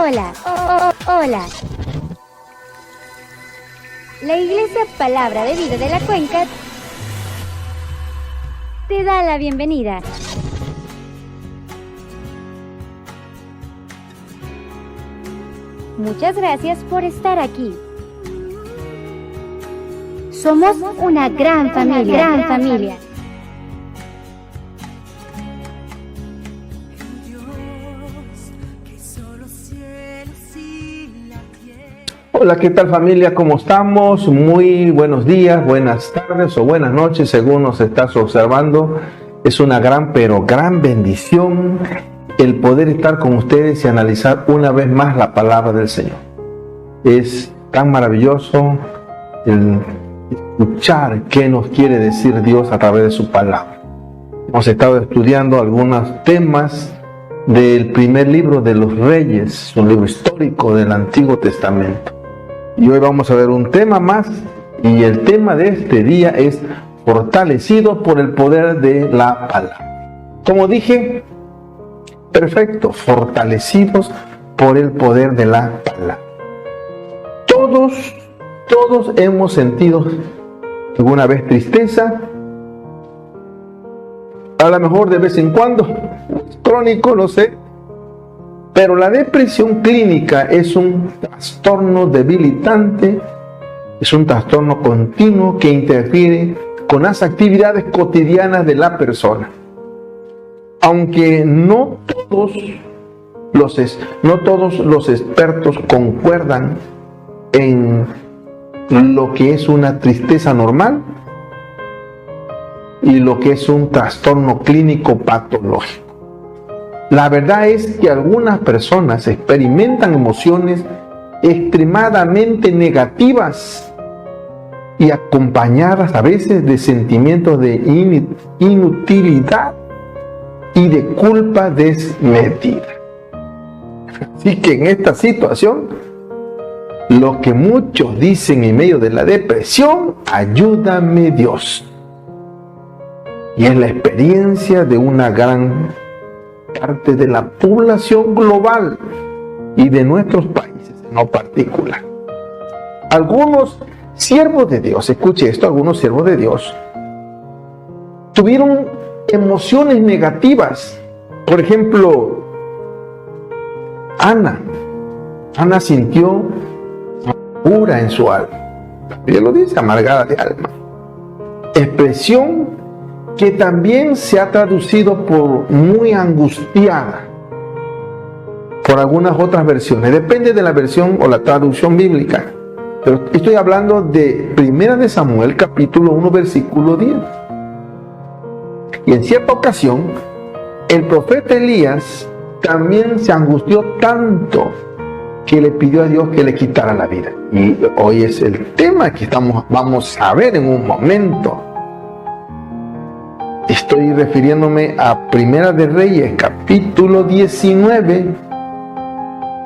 Hola, hola. La Iglesia Palabra de Vida de la Cuenca te da la bienvenida. Muchas gracias por estar aquí. Somos una gran familia. Hola, ¿qué tal familia? ¿Cómo estamos? Muy buenos días, buenas tardes o buenas noches según nos estás observando. Es una gran, pero gran bendición el poder estar con ustedes y analizar una vez más la palabra del Señor. Es tan maravilloso el escuchar qué nos quiere decir Dios a través de su palabra. Hemos estado estudiando algunos temas del primer libro de los Reyes, un libro histórico del Antiguo Testamento. Y hoy vamos a ver un tema más, y el tema de este día es fortalecido por el poder de la palabra. Como dije, perfecto, fortalecidos por el poder de la palabra. Todos hemos sentido alguna vez tristeza, a lo mejor de vez en cuando, crónico, no sé. Pero la depresión clínica es un trastorno debilitante, es un trastorno continuo que interfiere con las actividades cotidianas de la persona. Aunque no todos los expertos concuerdan en lo que es una tristeza normal y lo que es un trastorno clínico patológico. La verdad es que algunas personas experimentan emociones extremadamente negativas y acompañadas a veces de sentimientos de inutilidad y de culpa desmedida. Así que en esta situación, lo que muchos dicen en medio de la depresión, ayúdame Dios. Y es la experiencia de una gran parte de la población global y de nuestros países en lo particular. Algunos siervos de Dios, escuche esto, algunos siervos de Dios tuvieron emociones negativas. Por ejemplo, Ana sintió amargura en su alma. La Biblia lo dice, amargada de alma. Expresión que también se ha traducido por muy angustiada por algunas otras versiones. Depende de la versión o la traducción bíblica. Pero estoy hablando de 1 de Samuel, capítulo 1, versículo 10. Y en cierta ocasión, el profeta Elías también se angustió tanto que le pidió a Dios que le quitara la vida. Y hoy es el tema que vamos a ver en un momento. Estoy refiriéndome a Primera de Reyes, capítulo 19,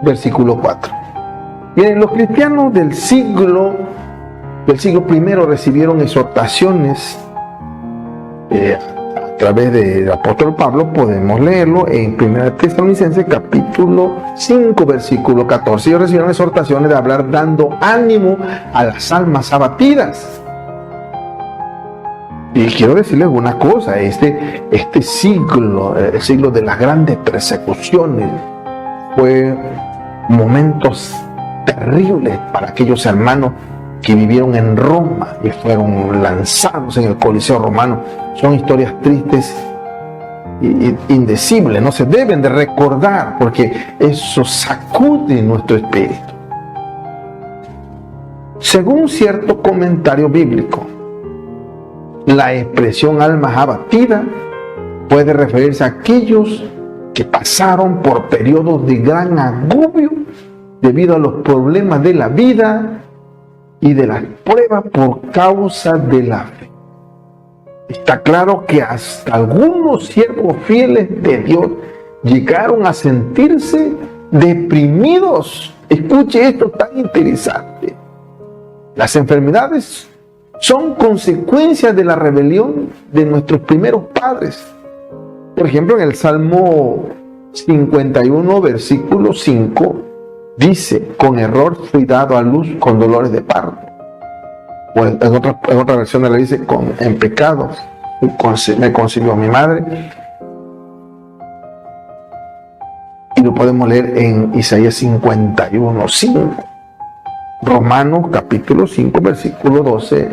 versículo 4. Bien, los cristianos del siglo I recibieron exhortaciones a través del apóstol Pablo. Podemos leerlo en Primera Tesalonicenses, capítulo 5, versículo 14. Ellos recibieron exhortaciones de hablar dando ánimo a las almas abatidas. Y quiero decirles una cosa, este siglo, el siglo de las grandes persecuciones, fue momentos terribles para aquellos hermanos que vivieron en Roma y fueron lanzados en el Coliseo romano. Son historias tristes e indecibles, no se deben de recordar porque eso sacude nuestro espíritu. Según cierto comentario bíblico, la expresión almas abatidas puede referirse a aquellos que pasaron por periodos de gran agobio debido a los problemas de la vida y de las pruebas por causa de la fe. Está claro que hasta algunos siervos fieles de Dios llegaron a sentirse deprimidos. Escuche esto tan interesante. Las enfermedades son consecuencias de la rebelión de nuestros primeros padres. Por ejemplo, en el Salmo 51, versículo 5, dice: con error fui dado a luz con dolores de parto. O en otra versión le dice: en pecado me concibió mi madre. Y lo podemos leer en Isaías 51, 5. Romanos capítulo 5, versículo 12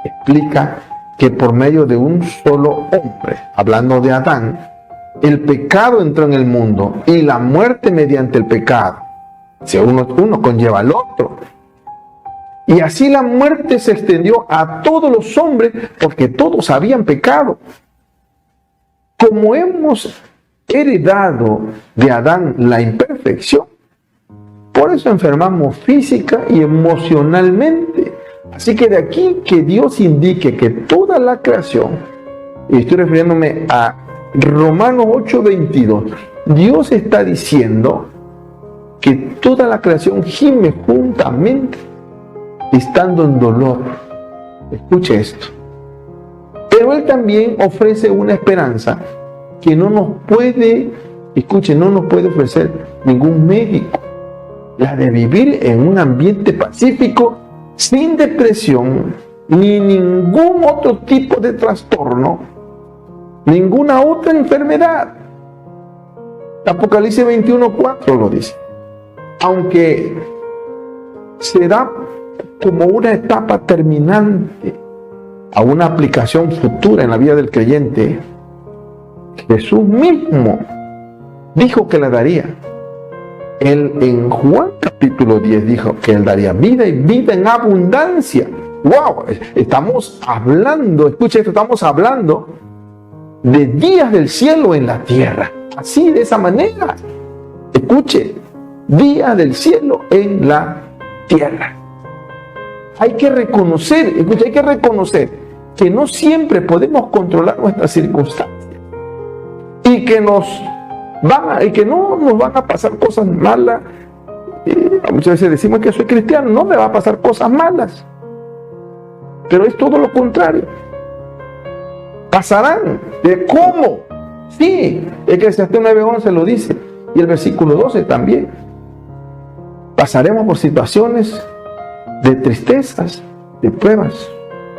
explica que por medio de un solo hombre, hablando de Adán, el pecado entró en el mundo y la muerte mediante el pecado. Si uno conlleva al otro. Y así la muerte se extendió a todos los hombres porque todos habían pecado. Como hemos heredado de Adán la imperfección, por eso enfermamos física y emocionalmente. Así que de aquí que Dios indique que toda la creación, y estoy refiriéndome a Romanos 8:22, Dios está diciendo que toda la creación gime juntamente, estando en dolor. Escuche esto. Pero Él también ofrece una esperanza que no nos puede, escuche, no nos puede ofrecer ningún médico. La de vivir en un ambiente pacífico, sin depresión, ni ningún otro tipo de trastorno, ninguna otra enfermedad. Apocalipsis 21:4 lo dice. Aunque se da como una etapa terminante a una aplicación futura en la vida del creyente, Jesús mismo dijo que la daría. Él en Juan capítulo 10 dijo que Él daría vida y vida en abundancia. ¡Wow! Estamos hablando, escucha esto, estamos hablando de días del cielo en la tierra. Así, de esa manera. Escuche, días del cielo en la tierra. Hay que reconocer, escucha, hay que reconocer que no siempre podemos controlar nuestras circunstancias. Y que no nos van a pasar cosas malas. Muchas veces decimos que soy cristiano, no me va a pasar cosas malas. Pero es todo lo contrario. Pasarán. ¿De cómo? Sí, Eclesiastés 9:11 lo dice. Y el versículo 12 también. Pasaremos por situaciones de tristezas, de pruebas.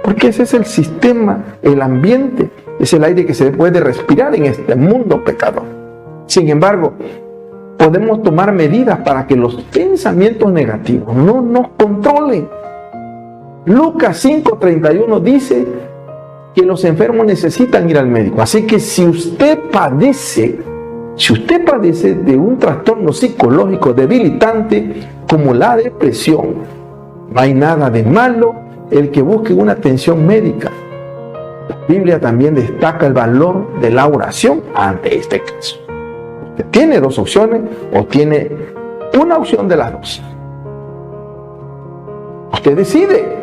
Porque ese es el sistema, el ambiente, es el aire que se puede respirar en este mundo pecador. Sin embargo, podemos tomar medidas para que los pensamientos negativos no nos controlen. Lucas 5:31 dice que los enfermos necesitan ir al médico. Así que si usted padece de un trastorno psicológico debilitante como la depresión, no hay nada de malo el que busque una atención médica. La Biblia también destaca el valor de la oración ante este caso. Usted tiene dos opciones o tiene una opción de las dos. Usted decide.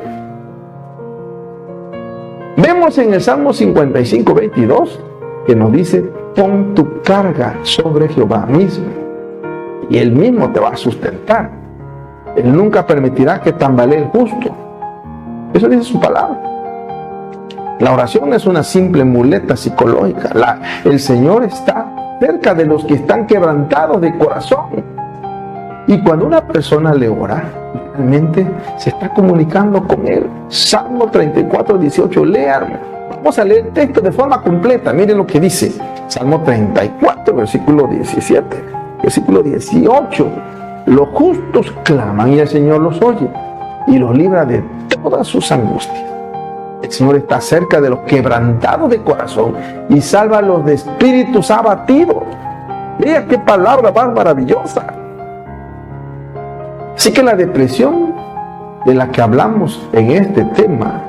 Vemos en el Salmo 55:22 que nos dice: pon tu carga sobre Jehová mismo y Él mismo te va a sustentar. Él nunca permitirá que tambalee el justo. Eso dice su palabra. La oración es una simple muleta psicológica. El Señor está cerca de los que están quebrantados de corazón. Y cuando una persona le ora, realmente se está comunicando con Él. Salmo 34:18, léanlo. Vamos a leer el texto de forma completa. Miren lo que dice. Salmo 34, versículo 17, versículo 18. Los justos claman y el Señor los oye y los libra de todas sus angustias. El Señor está cerca de los quebrantados de corazón y salva a los de espíritus abatidos. Vea qué palabra más maravillosa. Así que la depresión de la que hablamos en este tema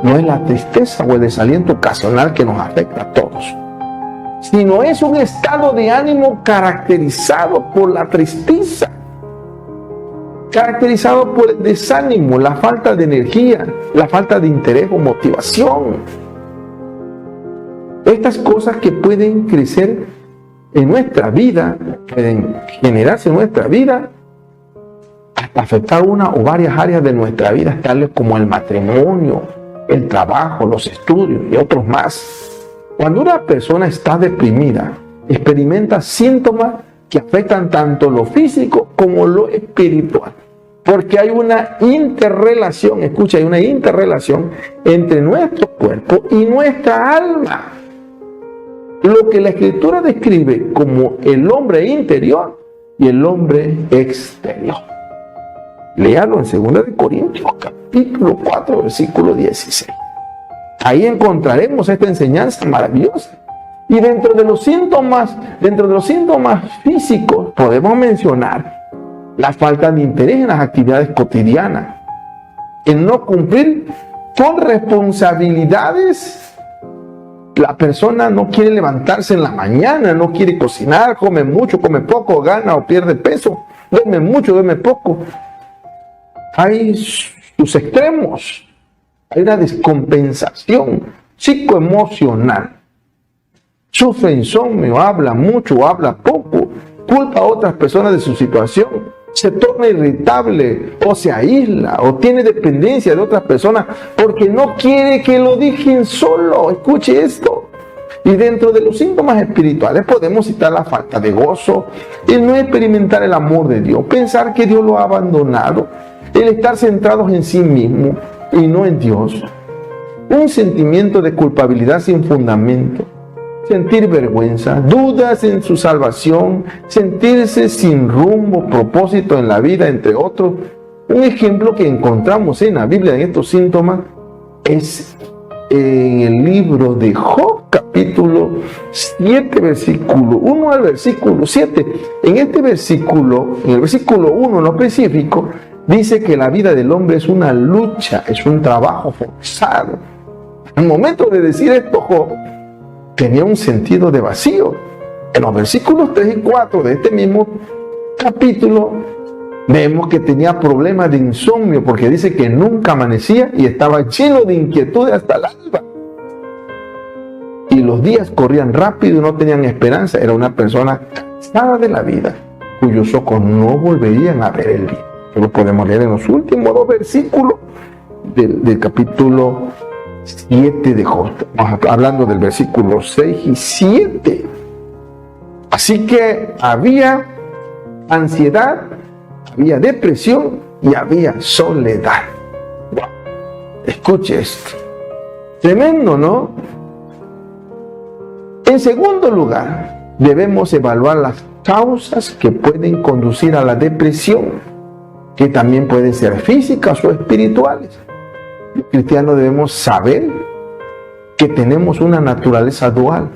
no es la tristeza o el desaliento ocasional que nos afecta a todos, sino es un estado de ánimo caracterizado por la tristeza, caracterizado por el desánimo, la falta de energía, la falta de interés o motivación. Estas cosas que pueden crecer en nuestra vida, pueden generarse en nuestra vida, hasta afectar una o varias áreas de nuestra vida, tales como el matrimonio, el trabajo, los estudios y otros más. Cuando una persona está deprimida, experimenta síntomas que afectan tanto lo físico como lo espiritual. Porque hay una interrelación, escucha, hay una interrelación entre nuestro cuerpo y nuestra alma. Lo que la Escritura describe como el hombre interior y el hombre exterior. Léalo en 2 Corintios, capítulo 4, versículo 16. Ahí encontraremos esta enseñanza maravillosa. Y dentro de los síntomas físicos podemos mencionar la falta de interés en las actividades cotidianas, en no cumplir con responsabilidades. La persona no quiere levantarse en la mañana, no quiere cocinar, come mucho, come poco, gana o pierde peso, duerme mucho, duerme poco. Hay sus extremos, hay una descompensación psicoemocional. Sufre insomnio, habla mucho o habla poco, culpa a otras personas de su situación, se torna irritable o se aísla o tiene dependencia de otras personas porque no quiere que lo dejen solo. Escuche esto. Y dentro de los síntomas espirituales podemos citar la falta de gozo, el no experimentar el amor de Dios, pensar que Dios lo ha abandonado, el estar centrados en sí mismo y no en Dios, un sentimiento de culpabilidad sin fundamento, sentir vergüenza, dudas en su salvación, sentirse sin rumbo, propósito en la vida, entre otros. Un ejemplo que encontramos en la Biblia en estos síntomas es en el libro de Job, capítulo 7, versículo 1 al versículo 7. En este versículo, en el versículo 1 en lo específico, dice que la vida del hombre es una lucha, es un trabajo forzado. Al momento de decir esto, Job tenía un sentido de vacío. En los versículos 3 y 4 de este mismo capítulo vemos que tenía problemas de insomnio porque dice que nunca amanecía y estaba lleno de inquietudes hasta el alba. Y los días corrían rápido y no tenían esperanza. Era una persona cansada de la vida, cuyos ojos no volverían a ver el día. Lo podemos leer en los últimos 2 versículos del capítulo 7 de Job, hablando del versículo 6 y 7. Así que había ansiedad, había depresión y había soledad. Wow. Escuche esto. Tremendo, ¿no? En segundo lugar, debemos evaluar las causas que pueden conducir a la depresión, que también pueden ser físicas o espirituales. Los cristianos debemos saber que tenemos una naturaleza dual,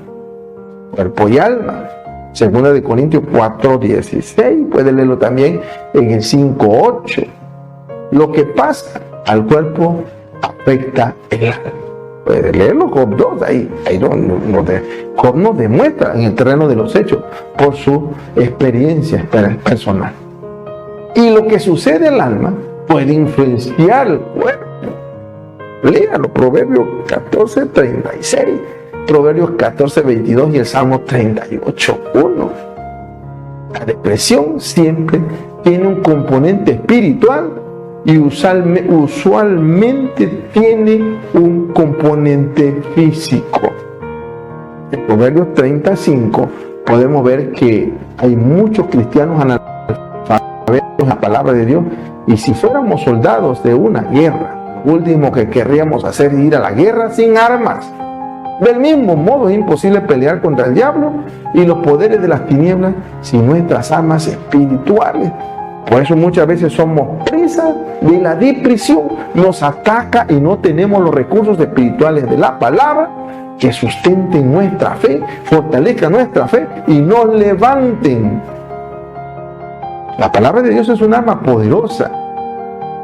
cuerpo y alma. Segunda de Corintios 4:16, puede leerlo también en el 5:8. Lo que pasa al cuerpo afecta el alma. Puede leerlo Job 2, ahí Job nos demuestra en el terreno de los hechos por su experiencia personal. Y lo que sucede al alma puede influenciar el cuerpo. Léalo, Proverbios 14:36, Proverbios 14:22 y el Salmo 38:1. La depresión siempre tiene un componente espiritual y usualmente tiene un componente físico. En Proverbios 35 podemos ver que hay muchos cristianos analfabetos en la palabra de Dios, y si fuéramos soldados de una guerra, lo último que querríamos hacer es ir a la guerra sin armas. Del mismo modo es imposible pelear contra el diablo y los poderes de las tinieblas sin nuestras armas espirituales. Por eso muchas veces somos presas de la depresión, nos ataca y no tenemos los recursos espirituales de la palabra que sustenten nuestra fe, fortalezcan nuestra fe y nos levanten. La palabra de Dios es un arma poderosa.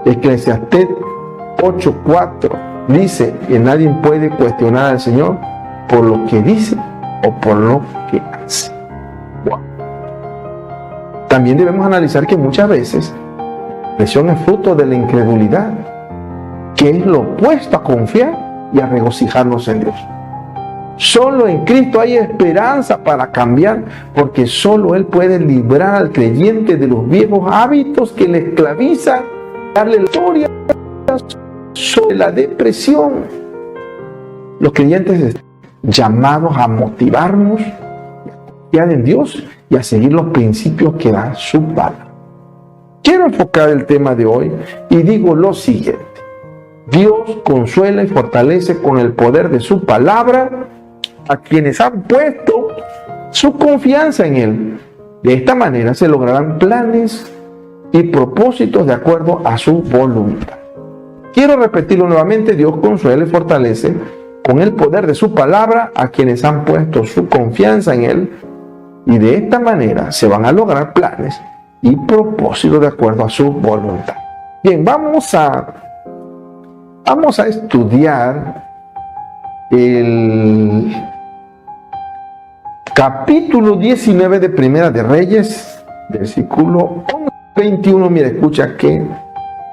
Eclesiastés 8:4 dice que nadie puede cuestionar al Señor por lo que dice o por lo que hace. Wow. También debemos analizar que muchas veces la depresión es fruto de la incredulidad, que es lo opuesto a confiar y a regocijarnos en Dios. Solo en Cristo hay esperanza para cambiar, porque solo Él puede librar al creyente de los viejos hábitos que le esclavizan, darle la victoria sobre la depresión. Los creyentes están llamados a motivarnos, a confiar en Dios y a seguir los principios que da su palabra. Quiero enfocar el tema de hoy y digo lo siguiente: Dios consuela y fortalece con el poder de su palabra a quienes han puesto su confianza en Él. De esta manera se lograrán planes y propósitos de acuerdo a su voluntad. Quiero repetirlo nuevamente: Dios consuela y fortalece con el poder de su palabra a quienes han puesto su confianza en Él, y de esta manera se van a lograr planes y propósitos de acuerdo a su voluntad. Bien, vamos a Vamos a estudiar el capítulo 19 de Primera de Reyes, versículo 21. Mira, escucha qué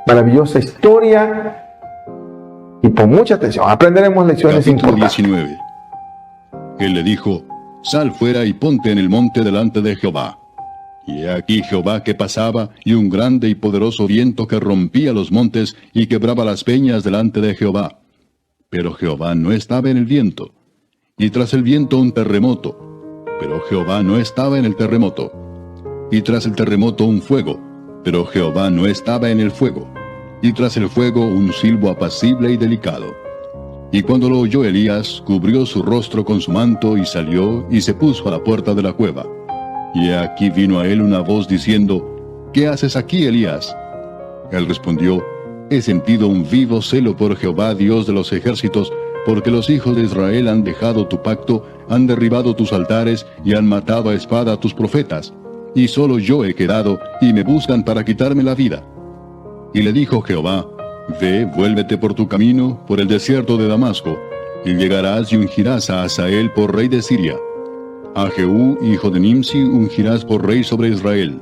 maravillosa historia y pon mucha atención. Aprenderemos lecciones Capítulo importantes. 19. Él le dijo: Sal fuera y ponte en el monte delante de Jehová. Y he aquí Jehová que pasaba, y un grande y poderoso viento que rompía los montes y quebraba las peñas delante de Jehová. Pero Jehová no estaba en el viento. Y tras el viento un terremoto. Pero Jehová no estaba en el terremoto. Y tras el terremoto un fuego. Pero Jehová no estaba en el fuego. Y tras el fuego un silbo apacible y delicado. Y cuando lo oyó Elías, cubrió su rostro con su manto y salió y se puso a la puerta de la cueva. Y he aquí vino a él una voz diciendo: ¿Qué haces aquí, Elías? Él respondió: He sentido un vivo celo por Jehová, Dios de los ejércitos, porque los hijos de Israel han dejado tu pacto, han derribado tus altares y han matado a espada a tus profetas. Y solo yo he quedado, y me buscan para quitarme la vida. Y le dijo Jehová: Ve, vuélvete por tu camino, por el desierto de Damasco, y llegarás y ungirás a Hazael por rey de Siria. A Jehú, hijo de Nimsi, ungirás por rey sobre Israel.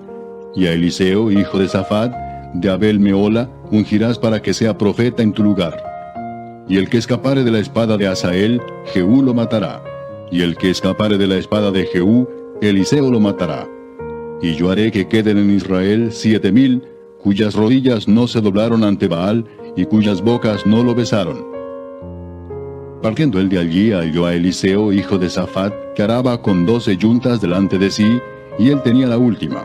Y a Eliseo, hijo de Safat, de Abel Meola, ungirás para que sea profeta en tu lugar. Y el que escapare de la espada de Hazael, Jehú lo matará. Y el que escapare de la espada de Jehú, Eliseo lo matará. Y yo haré que queden en Israel 7,000, cuyas rodillas no se doblaron ante Baal, y cuyas bocas no lo besaron. Partiendo él de allí, halló a Eliseo, hijo de Safat, que araba con 12 yuntas delante de sí, y él tenía la última.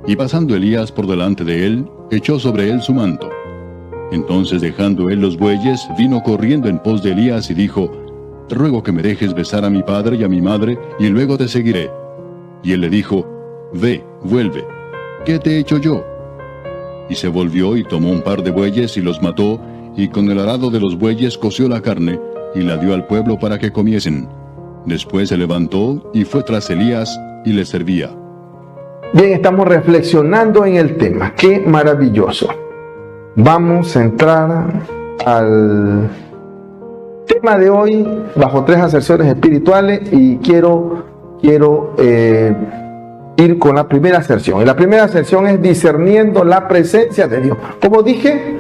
Y pasando Elías por delante de él, echó sobre él su manto. Entonces, dejando él los bueyes, vino corriendo en pos de Elías y dijo: Te ruego que me dejes besar a mi padre y a mi madre, y luego te seguiré. Y él le dijo: Ve, vuelve. ¿Qué te he hecho yo? Y se volvió y tomó un par de bueyes y los mató, y con el arado de los bueyes coció la carne, y la dio al pueblo para que comiesen. Después se levantó y fue tras Elías y le servía. Bien, estamos reflexionando en el tema. ¡Qué maravilloso! Vamos a entrar al tema de hoy bajo 3 aserciones espirituales y quiero ir con la primera aserción. Y la primera aserción es discerniendo la presencia de Dios. Como dije,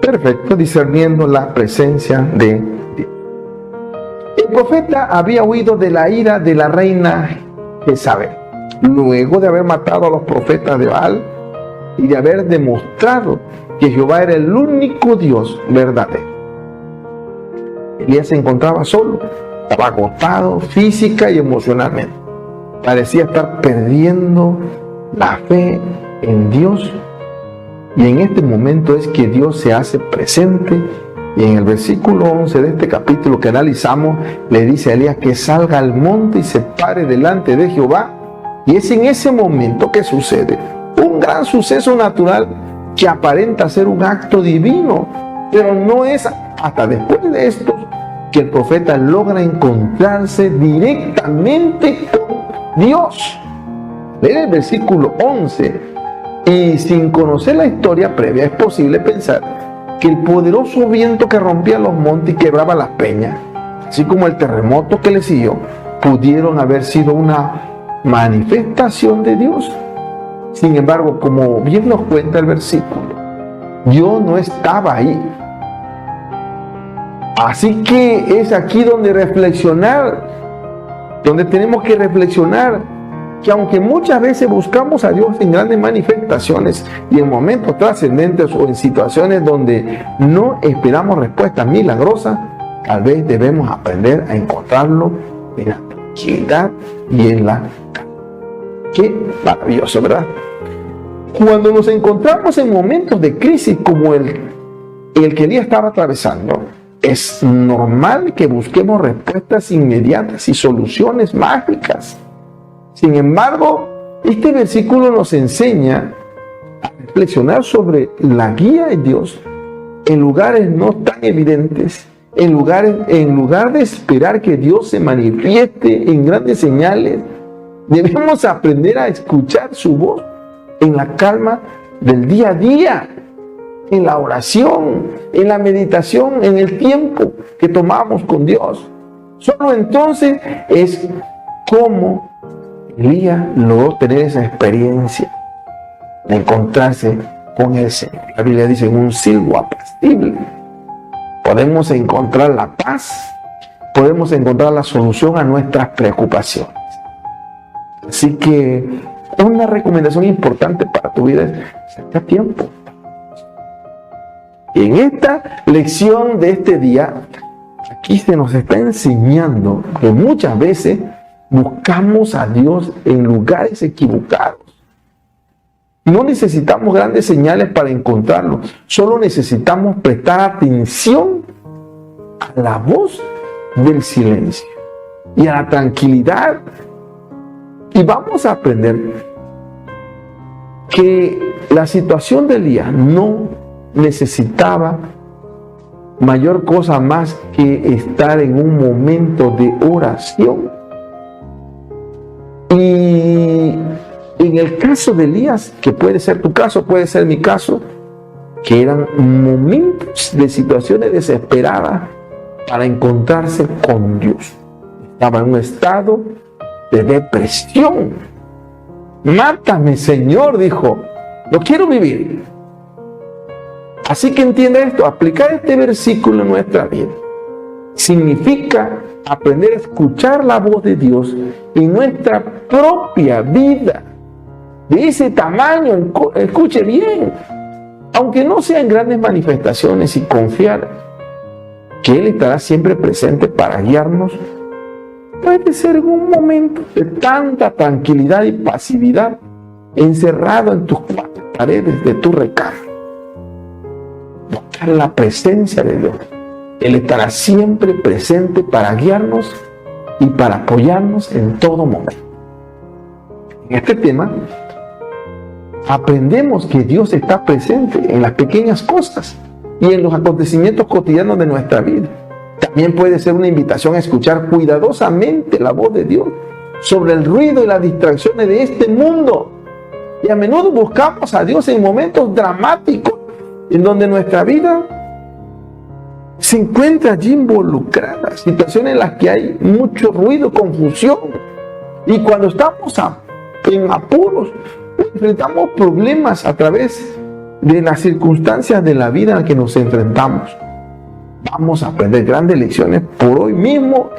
perfecto, discerniendo la presencia de Dios. El profeta había huido de la ira de la reina Jezabel, luego de haber matado a los profetas de Baal y de haber demostrado que Jehová era el único Dios verdadero. Elías se encontraba solo, estaba agotado física y emocionalmente. Parecía estar perdiendo la fe en Dios. Y en este momento es que Dios se hace presente. Y en el versículo 11 de este capítulo que analizamos, le dice a Elías que salga al monte y se pare delante de Jehová. Y es en ese momento que sucede un gran suceso natural que aparenta ser un acto divino. Pero no es hasta después de esto que el profeta logra encontrarse directamente con Dios. Lee el versículo 11. Y sin conocer la historia previa, es posible pensar que el poderoso viento que rompía los montes y quebraba las peñas, así como el terremoto que le siguió, pudieron haber sido una manifestación de Dios. Sin embargo, como bien nos cuenta el versículo, Dios no estaba ahí. Así que es aquí donde tenemos que reflexionar que aunque muchas veces buscamos a Dios en grandes manifestaciones y en momentos trascendentes o en situaciones donde no esperamos respuestas milagrosas, tal vez debemos aprender a encontrarlo en la tranquilidad y en la calma. Qué maravilloso, ¿verdad? Cuando nos encontramos en momentos de crisis como el que Elías estaba atravesando, es normal que busquemos respuestas inmediatas y soluciones mágicas. Sin embargo, este versículo nos enseña a reflexionar sobre la guía de Dios en lugares no tan evidentes, en lugar de esperar que Dios se manifieste en grandes señales. Debemos aprender a escuchar su voz en la calma del día a día. en la oración, en la meditación, en el tiempo que tomamos con Dios. Solo entonces es como Elías logró tener esa experiencia de encontrarse con el Señor. La Biblia dice, en un silbo apacible podemos encontrar la paz, podemos encontrar la solución a nuestras preocupaciones. Así que una recomendación importante para tu vida es saca tiempo. Y en esta lección de este día, aquí se nos está enseñando que muchas veces buscamos a Dios en lugares equivocados. No necesitamos grandes señales para encontrarlo, solo necesitamos prestar atención a la voz del silencio y a la tranquilidad. Y vamos a aprender que la situación de Elías no necesitaba mayor cosa más que estar en un momento de oración. Y en el caso de Elías, que puede ser tu caso, puede ser mi caso, que eran momentos de situaciones desesperadas para encontrarse con Dios. Estaba en un estado de depresión. Mátame, Señor, dijo, no quiero vivir. Así que entiende esto, aplicar este versículo en nuestra vida significa aprender a escuchar la voz de Dios en nuestra propia vida. De ese tamaño, escuche bien, aunque no sean grandes manifestaciones, y confiar que Él estará siempre presente para guiarnos. Puede ser en un momento de tanta tranquilidad y pasividad, encerrado en tus cuatro paredes de tu recámara. Buscar la presencia de Dios. Él estará siempre presente para guiarnos y para apoyarnos en todo momento. En este tema, aprendemos que Dios está presente en las pequeñas cosas y en los acontecimientos cotidianos de nuestra vida. También puede ser una invitación a escuchar cuidadosamente la voz de Dios sobre el ruido y las distracciones de este mundo. Y a menudo buscamos a Dios en momentos dramáticos en donde nuestra vida se encuentra allí involucrada, situaciones en las que hay mucho ruido, confusión. Y cuando estamos en apuros, enfrentamos problemas a través de las circunstancias de la vida en las que nos enfrentamos. Vamos a aprender grandes lecciones por hoy mismo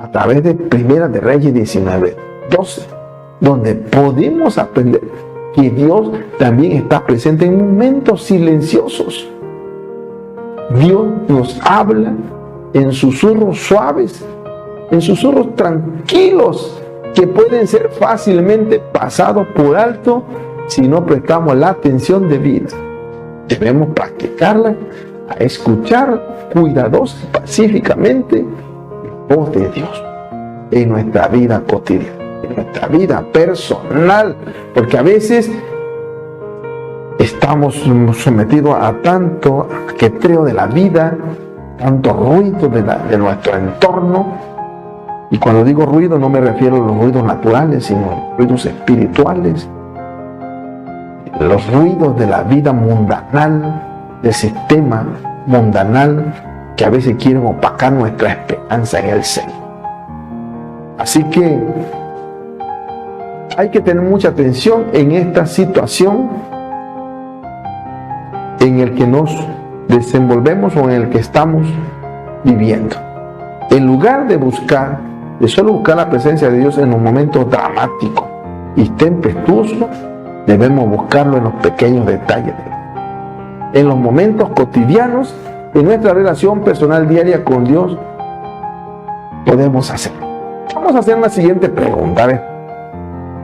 a través de Primera de Reyes 19:12, donde podemos aprender que Dios también está presente en momentos silenciosos. Dios nos habla en susurros suaves, en susurros tranquilos, que pueden ser fácilmente pasados por alto si no prestamos la atención debida. Debemos practicarla, a escuchar cuidadosa y pacíficamente la voz de Dios en nuestra vida cotidiana, en nuestra vida personal, porque a veces estamos sometidos a tanto ajetreo de la vida, tanto ruido de nuestro entorno. Y cuando digo ruido no me refiero a los ruidos naturales, sino ruidos espirituales, los ruidos de la vida mundanal, del sistema mundanal, que a veces quieren opacar nuestra esperanza en el Señor. Así que hay que tener mucha atención en esta situación en el que nos desenvolvemos o en el que estamos viviendo. En lugar de solo buscar la presencia de Dios en los momentos dramáticos y tempestuosos, debemos buscarlo en los pequeños detalles, en los momentos cotidianos, en nuestra relación personal diaria con Dios. Podemos hacerlo. Vamos a hacer una siguiente pregunta. A ver,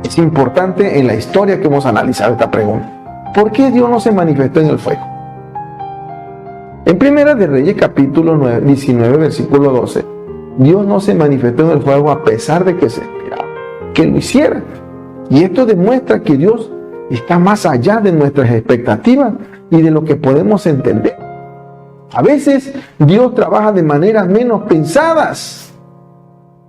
es importante en la historia que hemos analizado esta pregunta. ¿Por qué Dios no se manifestó en el fuego? En Primera de Reyes capítulo 19 versículo 12, Dios no se manifestó en el fuego a pesar de que se esperaba que lo hiciera. Y esto demuestra que Dios está más allá de nuestras expectativas y de lo que podemos entender. A veces Dios trabaja de maneras menos pensadas.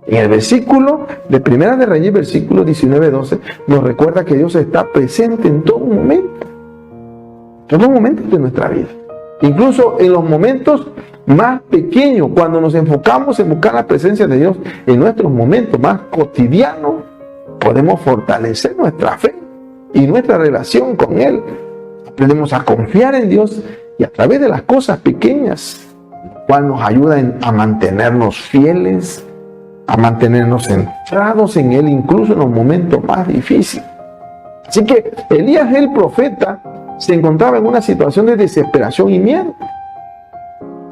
En el versículo de Primera de Reyes, versículo 19-12, nos recuerda que Dios está presente en todo momento. todos los momentos de nuestra vida. Incluso en los momentos más pequeños, cuando nos enfocamos en buscar la presencia de Dios, en nuestros momentos más cotidianos, podemos fortalecer nuestra fe y nuestra relación con Él. Aprendemos a confiar en Dios y a través de las cosas pequeñas, lo cual nos ayuda a mantenernos fieles, a mantenernos centrados en Él, incluso en los momentos más difíciles. Así que Elías, el profeta, se encontraba en una situación de desesperación y miedo.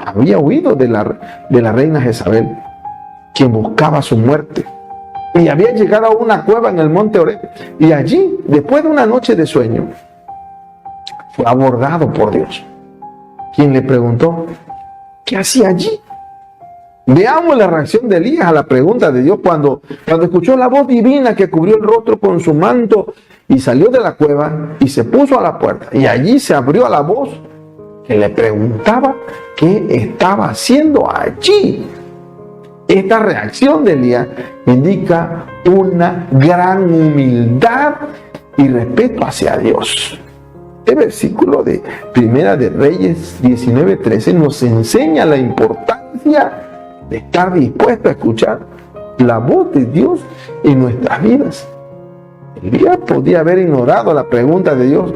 Había huido de la reina Jezabel, quien buscaba su muerte. Y había llegado a una cueva en el monte Oreb. Y allí, después de una noche de sueño, fue abordado por Dios, quien le preguntó, ¿qué hacía allí? Veamos la reacción de Elías a la pregunta de Dios cuando escuchó la voz divina que cubrió el rostro con su manto y salió de la cueva y se puso a la puerta. Y allí se abrió a la voz que le preguntaba qué estaba haciendo allí. Esta reacción de Elías indica una gran humildad y respeto hacia Dios. Este versículo de Primera de Reyes 19:13 nos enseña la importancia de estar dispuesto a escuchar la voz de Dios en nuestras vidas. Elías podía haber ignorado la pregunta de Dios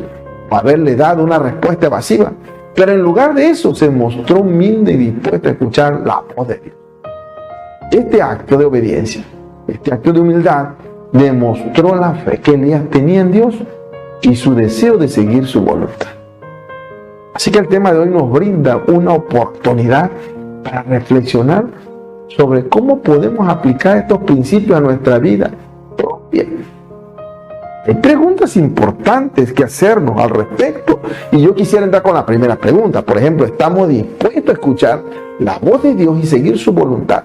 o haberle dado una respuesta evasiva, pero en lugar de eso se mostró humilde y dispuesto a escuchar la voz de Dios. Este acto de obediencia, este acto de humildad, demostró la fe que Elías tenía en Dios y su deseo de seguir su voluntad. Así que el tema de hoy nos brinda una oportunidad para reflexionar sobre cómo podemos aplicar estos principios a nuestra vida propia. Hay preguntas importantes que hacernos al respecto y yo quisiera entrar con la primera pregunta. Por ejemplo, ¿estamos dispuestos a escuchar la voz de Dios y seguir su voluntad?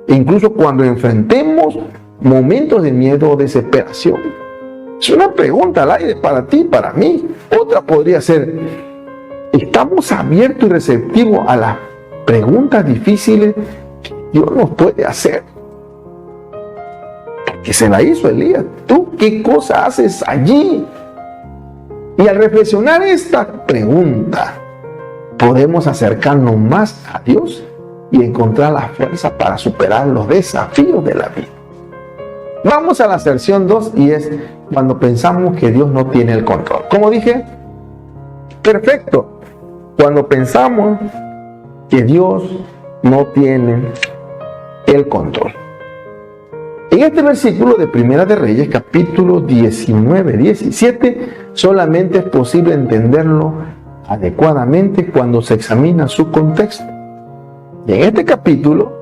E incluso cuando enfrentemos momentos de miedo o desesperación. Es una pregunta al aire para ti y para mí. Otra podría ser, ¿estamos abiertos y receptivos a las preguntas difíciles que Dios nos puede hacer? Que se la hizo Elías. ¿Tú qué cosa haces allí? Y al reflexionar esta pregunta, podemos acercarnos más a Dios y encontrar la fuerza para superar los desafíos de la vida. Vamos a la sección 2 y es cuando pensamos que Dios no tiene el control. Como dije, perfecto. Cuando pensamos que Dios no tiene el control. En este versículo de Primera de Reyes, capítulo 19-17, solamente es posible entenderlo adecuadamente cuando se examina su contexto. Y en este capítulo,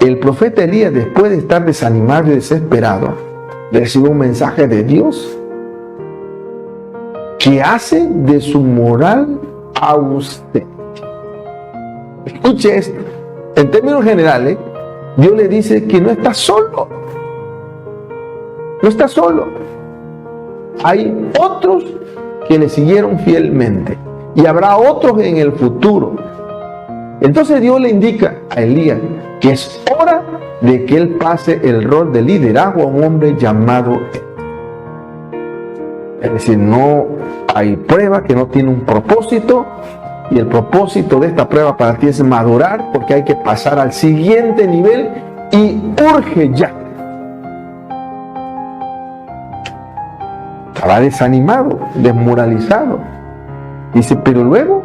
el profeta Elías, después de estar desanimado y desesperado, recibe un mensaje de Dios que hace de su moral ausente. Escuche esto. En términos generales, Dios le dice que no está solo. No está solo. Hay otros que le siguieron fielmente y habrá otros en el futuro. Entonces Dios le indica a Elías que es hora de que él pase el rol de liderazgo a un hombre llamado. Es decir, no hay prueba que no tiene un propósito. Y el propósito de esta prueba para ti es madurar, porque hay que pasar al siguiente nivel y urge ya. Estaba desanimado, desmoralizado. Dice, pero luego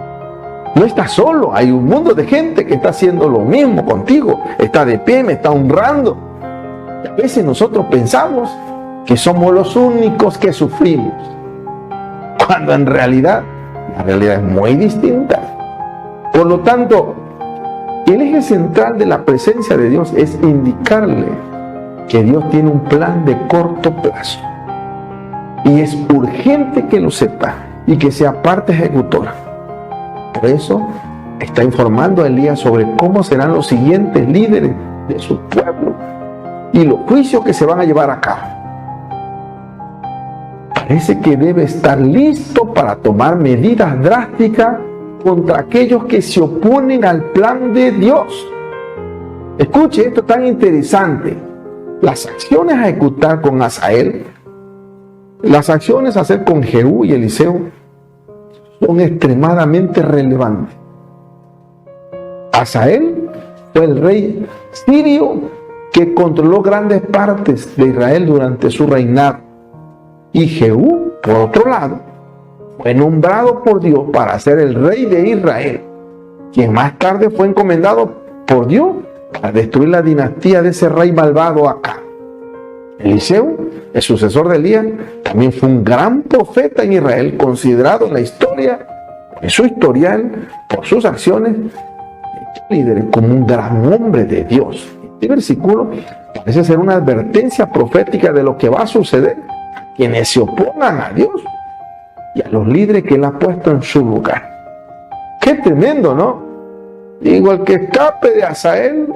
no estás solo, hay un mundo de gente que está haciendo lo mismo contigo, está de pie, me está honrando. Y a veces nosotros pensamos que somos los únicos que sufrimos, cuando en realidad la realidad es muy distinta. Por lo tanto, el eje central de la presencia de Dios es indicarle que Dios tiene un plan de corto plazo. Y es urgente que lo sepa y que sea parte ejecutora. Por eso está informando a Elías sobre cómo serán los siguientes líderes de su pueblo y los juicios que se van a llevar a cabo. Parece que debe estar listo para tomar medidas drásticas contra aquellos que se oponen al plan de Dios. Escuche esto tan interesante. Las acciones a ejecutar con Asael, las acciones a hacer con Jehú y Eliseo, son extremadamente relevantes. Hazael fue el rey sirio que controló grandes partes de Israel durante su reinado. Y Jehú, por otro lado, fue nombrado por Dios para ser el rey de Israel, quien más tarde fue encomendado por Dios para destruir la dinastía de ese rey malvado Acab. Eliseo, el sucesor de Elías, también fue un gran profeta en Israel, considerado en la historia, en su historial, por sus acciones, líder como un gran hombre de Dios. Este versículo parece ser una advertencia profética de lo que va a suceder a quienes se opongan a Dios y a los líderes que Él ha puesto en su lugar. ¡Qué tremendo!, ¿no? Digo, el que escape de Hazael,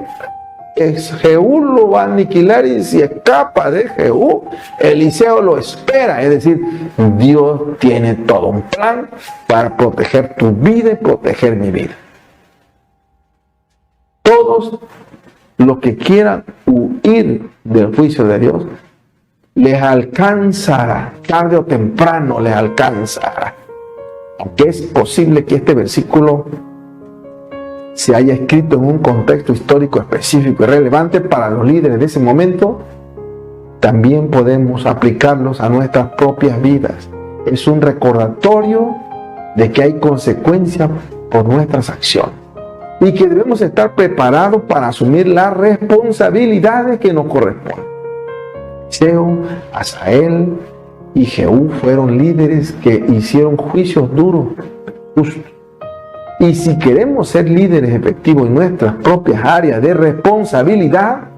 Jehú lo va a aniquilar, y si escapa de Jehú, Eliseo lo espera. Es decir, Dios tiene todo un plan para proteger tu vida y proteger mi vida. Todos los que quieran huir del juicio de Dios, les alcanzará, tarde o temprano les alcanzará. Aunque es posible que este versículo se haya escrito en un contexto histórico específico y relevante para los líderes de ese momento, también podemos aplicarlos a nuestras propias vidas. Es un recordatorio de que hay consecuencias por nuestras acciones y que debemos estar preparados para asumir las responsabilidades que nos corresponden. Eliseo, Hazael y Jehú fueron líderes que hicieron juicios duros, justos. Y si queremos ser líderes efectivos en nuestras propias áreas de responsabilidad,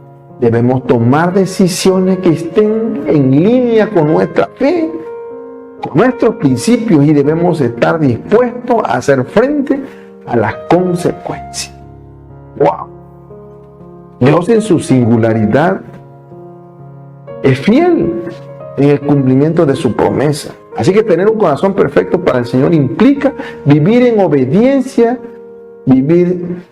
debemos tomar decisiones que estén en línea con nuestra fe, con nuestros principios, y debemos estar dispuestos a hacer frente a las consecuencias. ¡Wow! Dios en su singularidad es fiel en el cumplimiento de su promesa. Así que tener un corazón perfecto para el Señor implica vivir en obediencia, vivir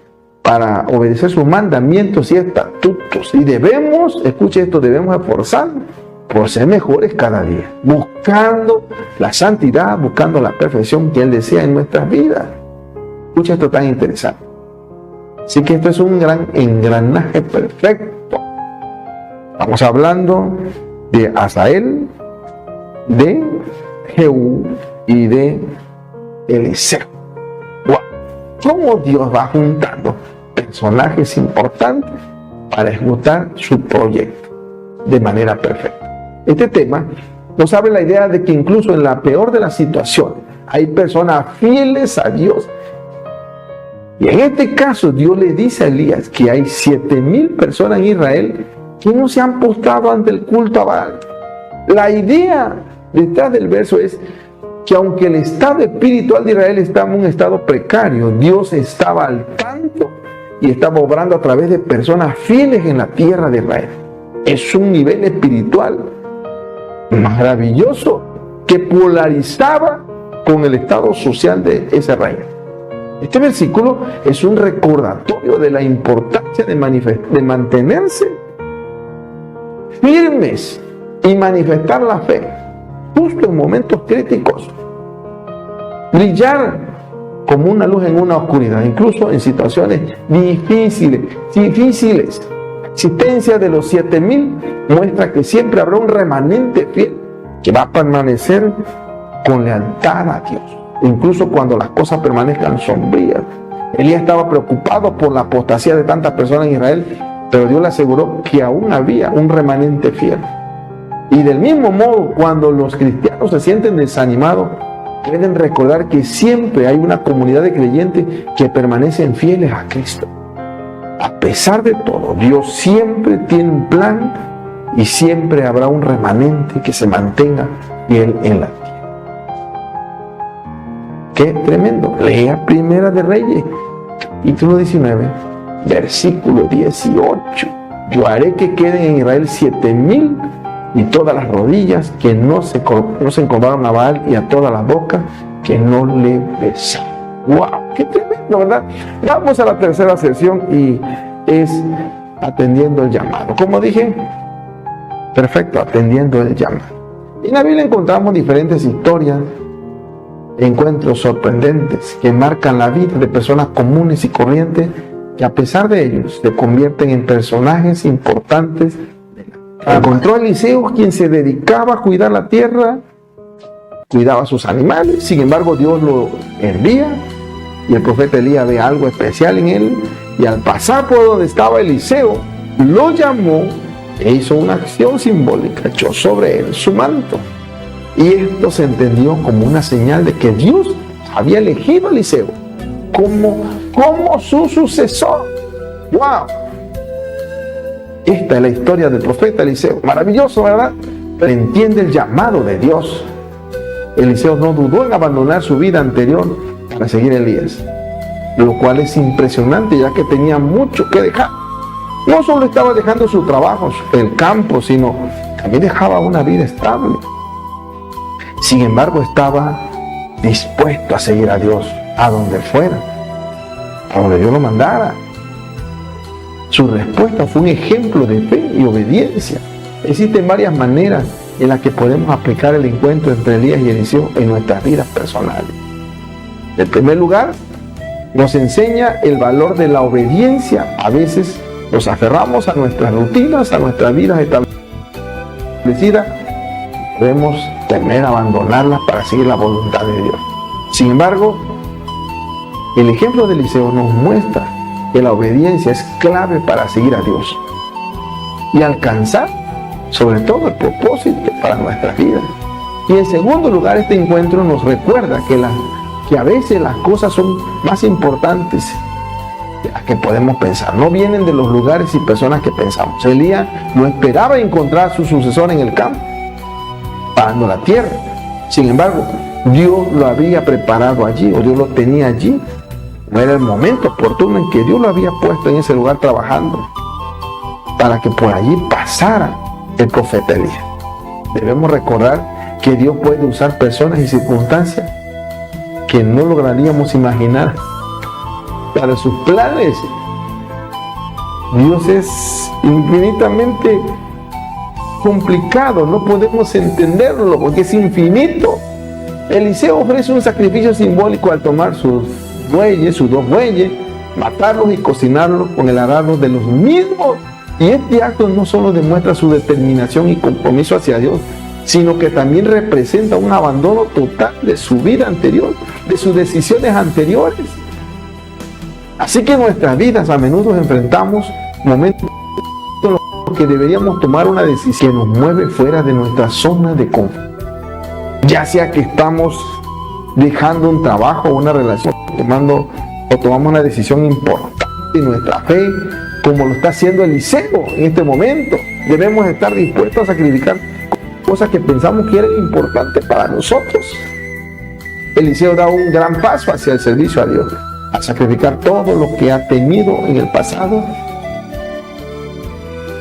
para obedecer sus mandamientos y estatutos. Y debemos, escuche esto, debemos esforzarnos por ser mejores cada día, buscando la santidad, buscando la perfección que Él desea en nuestras vidas. Escucha esto tan interesante. Así que esto es un gran engranaje perfecto. Estamos hablando de Hazael, de Jehú y de Eliseo. Wow. ¿Cómo Dios va juntando personajes importantes para ejecutar su proyecto de manera perfecta? Este tema nos abre la idea de que incluso en la peor de las situaciones hay personas fieles a Dios. Y en este caso Dios le dice a Elías que hay 7,000 personas en Israel que no se han postrado ante el culto a Baal. La idea detrás del verso es que aunque el estado espiritual de Israel estaba en un estado precario, Dios estaba al tanto y estaba obrando a través de personas fieles en la tierra de Israel. Es un nivel espiritual maravilloso que polarizaba con el estado social de ese reino. Este versículo es un recordatorio de la importancia de mantenerse firmes y manifestar la fe justo en momentos críticos, brillar como una luz en una oscuridad, incluso en situaciones difíciles. La existencia de los 7,000 muestra que siempre habrá un remanente fiel que va a permanecer con lealtad a Dios, incluso cuando las cosas permanezcan sombrías. Elías estaba preocupado por la apostasía de tantas personas en Israel, pero Dios le aseguró que aún había un remanente fiel. Y del mismo modo, cuando los cristianos se sienten desanimados, pueden recordar que siempre hay una comunidad de creyentes que permanecen fieles a Cristo. A pesar de todo, Dios siempre tiene un plan y siempre habrá un remanente que se mantenga fiel en la tierra. ¡Qué tremendo! Lea Primera de Reyes, capítulo 19, versículo 18. Yo haré que queden en Israel 7,000 y todas las rodillas que no se encorvaron a Baal, y a todas las bocas que no le besaron. ¡Wow! ¡Qué tremendo!, ¿verdad? Vamos a la tercera sección y es atendiendo el llamado. Como dije, perfecto, atendiendo el llamado. En la Biblia encontramos diferentes historias Encuentros sorprendentes que marcan la vida de personas comunes y corrientes que a pesar de ellos se convierten en personajes importantes. Encontró a Eliseo, quien se dedicaba a cuidar la tierra, cuidaba a sus animales. Sin embargo, Dios lo envía y el profeta Elías ve algo especial en él, y al pasar por donde estaba Eliseo, lo llamó e hizo una acción simbólica, echó sobre él su manto. Y esto se entendió como una señal de que Dios había elegido a Eliseo como su sucesor. ¡Wow! Esta es la historia del profeta Eliseo. Maravilloso, ¿verdad? Pero entiende el llamado de Dios. Eliseo no dudó en abandonar su vida anterior para seguir a Elías, lo cual es impresionante, ya que tenía mucho que dejar. No solo estaba dejando su trabajo, el campo, sino también dejaba una vida estable. Sin embargo, estaba dispuesto a seguir a Dios a donde fuera, a donde Dios lo mandara. Su respuesta fue un ejemplo de fe y obediencia. Existen varias maneras en las que podemos aplicar el encuentro entre Elías y Eliseo en nuestras vidas personales. En primer lugar, nos enseña el valor de la obediencia. A veces nos aferramos a nuestras rutinas, a nuestras vidas establecidas. Debemos temer abandonarlas para seguir la voluntad de Dios. Sin embargo, el ejemplo de Eliseo nos muestra que la obediencia es clave para seguir a Dios y alcanzar sobre todo el propósito para nuestras vidas. Y en segundo lugar, este encuentro nos recuerda que a veces las cosas son más importantes de las que podemos pensar. No vienen de los lugares y personas que pensamos. Elías no esperaba encontrar a su sucesor en el campo, parando la tierra. Sin embargo, Dios lo había preparado allí, o Dios lo tenía allí. No era el momento oportuno en que Dios lo había puesto en ese lugar trabajando para que por allí pasara el profeta Elías. Debemos recordar que Dios puede usar personas y circunstancias que no lograríamos imaginar para sus planes. Dios es infinitamente complicado, no podemos entenderlo porque es infinito. Eliseo ofrece un sacrificio simbólico al tomar sus dos bueyes, matarlos y cocinarlos con el arado de los mismos. Y este acto no solo demuestra su determinación y compromiso hacia Dios, sino que también representa un abandono total de su vida anterior, de sus decisiones anteriores. Así que en nuestras vidas a menudo enfrentamos momentos en los que deberíamos tomar una decisión que nos mueve fuera de nuestra zona de confort. Ya sea que estamos dejando un trabajo o una relación, tomamos una decisión importante en nuestra fe, como lo está haciendo Eliseo en este momento. Debemos estar dispuestos a sacrificar cosas que pensamos que eran importantes para nosotros. Eliseo da un gran paso hacia el servicio a Dios, a sacrificar todo lo que ha tenido en el pasado.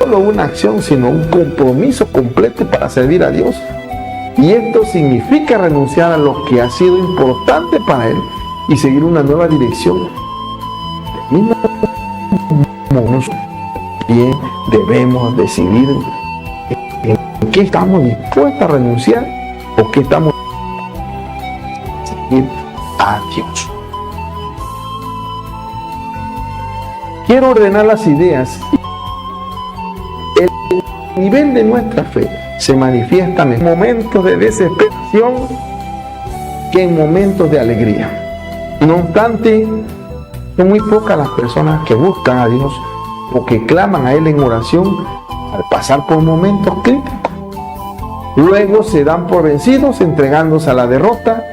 No solo una acción, sino un compromiso completo para servir a Dios. Y esto significa renunciar a lo que ha sido importante para él y seguir una nueva dirección. Bien, debemos decidir en qué estamos dispuestos a renunciar o qué estamos a seguir a Dios. Quiero ordenar las ideas. El nivel de nuestra fe se manifiesta en momentos de desesperación que en momentos de alegría. No obstante, son muy pocas las personas que buscan a Dios o que claman a Él en oración al pasar por momentos críticos. Luego se dan por vencidos entregándose a la derrota.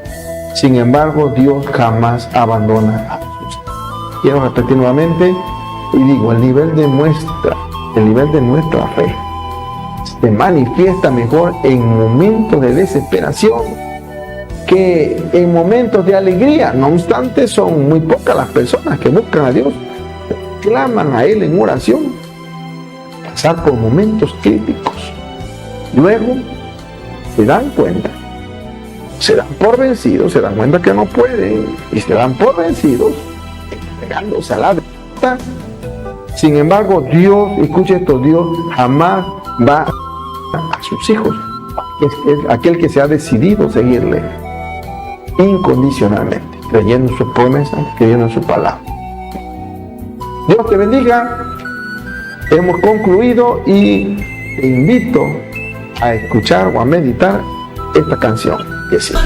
Sin embargo, Dios jamás abandona a sus hijos. Quiero repetir nuevamente y digo, el nivel de nuestra fe se manifiesta mejor en momentos de desesperación que en momentos de alegría. No obstante, son muy pocas las personas que buscan a Dios, claman a Él en oración, pasar por momentos críticos. Luego se dan cuenta, se dan por vencidos, se dan cuenta que no pueden y se dan por vencidos, entregándose a la derrota. Sin embargo, Dios, escuche esto, Dios jamás va a sus hijos, aquel que se ha decidido seguirle. incondicionalmente, creyendo en sus promesas, creyendo en su palabra. Dios te bendiga. Hemos concluido y te invito a escuchar o a meditar esta canción que sigue.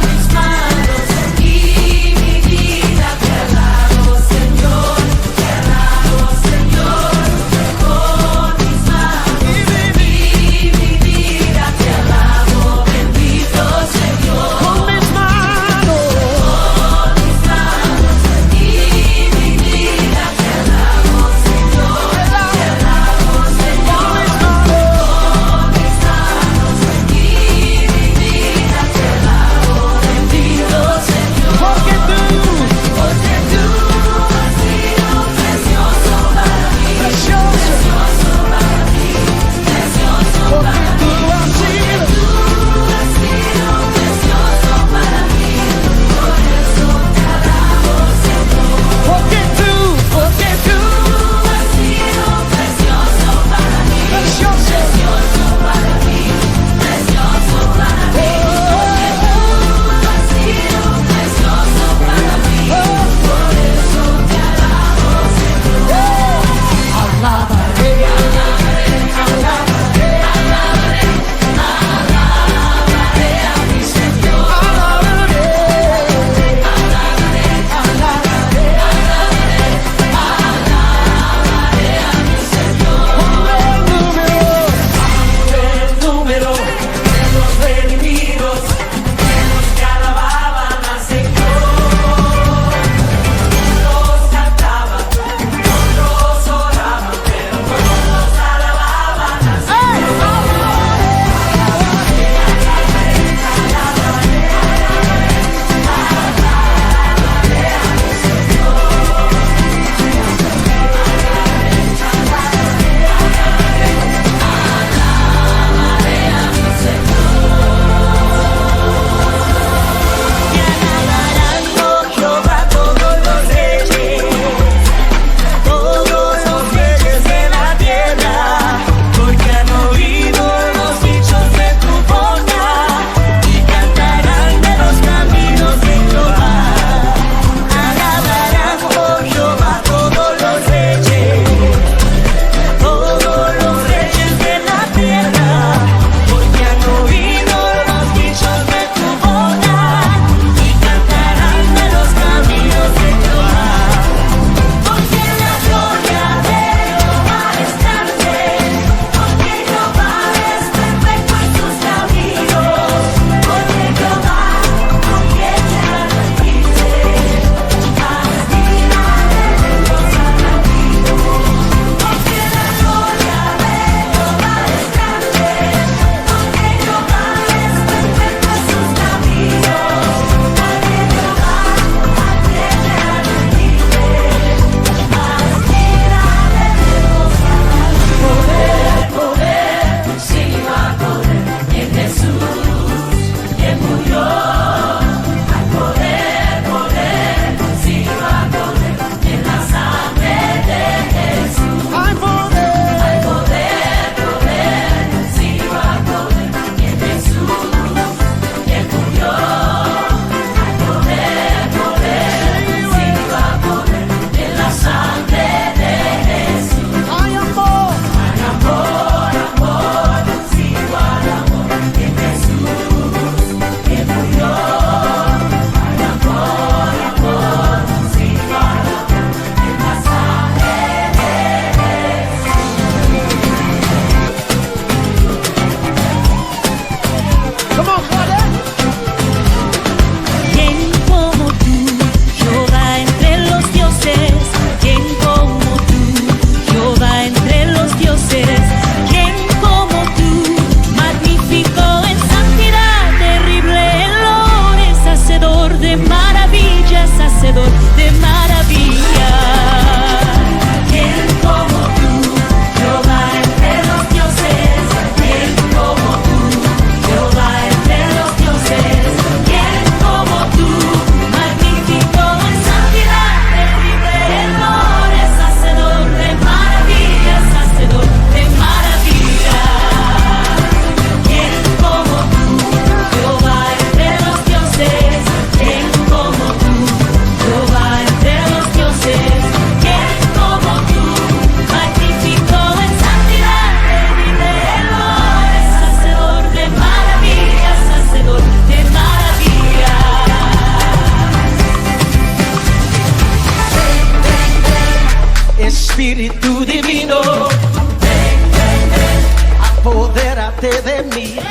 Espíritu divino, ven, ven, ven, apodérate de mí. Ven,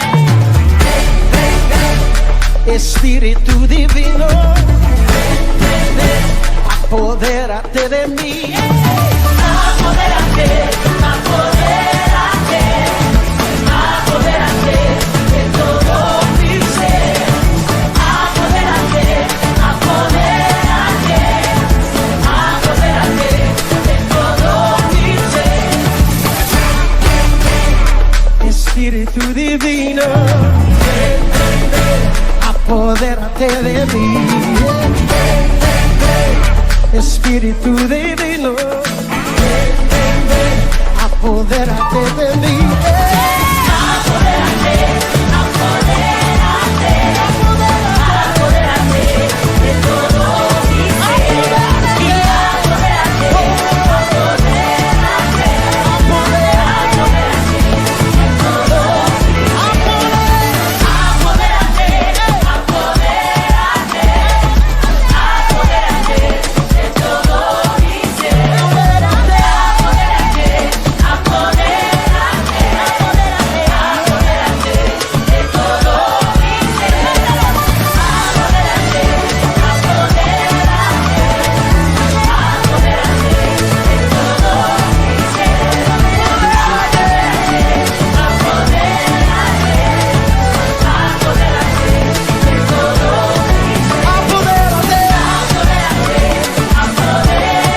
ven, ven, Espíritu divino, ven, ven, ven, apodérate de mí. Apodérate, apodérate, apodérate de todo mi ser. Apodérate, apodérate, apodérate de todo mi ser. Espíritu divino, ven, ven, ven, apodérate de mí. Ven, ven, ven, Espíritu divino, ven, ven, ven, apodérate de mí. Apodérate, apodérate, apodérate de todo mi ser. Apodérate, apodérate, apodérate de todo mi ser. Apodérate, apodérate, apodérate de todo mi ser. Apodérate, apodérate, apodérate, apodérate de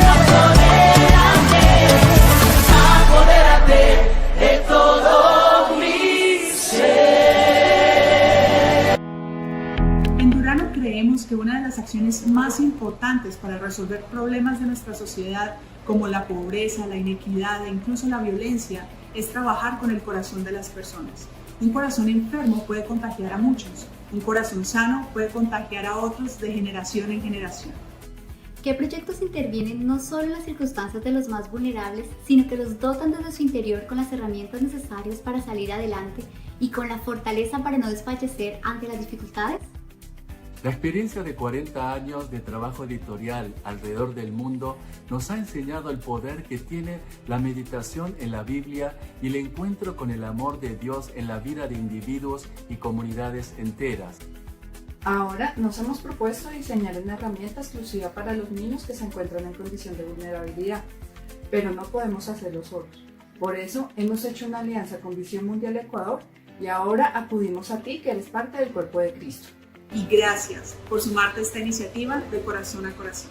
todo mi ser. Apodérate, de todo mi ser. En Durano creemos que una de las acciones más importantes para resolver problemas de nuestra sociedad, como la pobreza, la inequidad e incluso la violencia, es trabajar con el corazón de las personas. Un corazón enfermo puede contagiar a muchos, un corazón sano puede contagiar a otros de generación en generación. ¿Qué proyectos intervienen no solo en las circunstancias de los más vulnerables, sino que los dotan desde su interior con las herramientas necesarias para salir adelante y con la fortaleza para no desfallecer ante las dificultades? La experiencia de 40 años de trabajo editorial alrededor del mundo nos ha enseñado el poder que tiene la meditación en la Biblia y el encuentro con el amor de Dios en la vida de individuos y comunidades enteras. Ahora nos hemos propuesto diseñar una herramienta exclusiva para los niños que se encuentran en condición de vulnerabilidad, pero no podemos hacerlo solos. Por eso hemos hecho una alianza con Visión Mundial Ecuador y ahora acudimos a ti, que eres parte del cuerpo de Cristo. Y gracias por sumarte a esta iniciativa de corazón a corazón.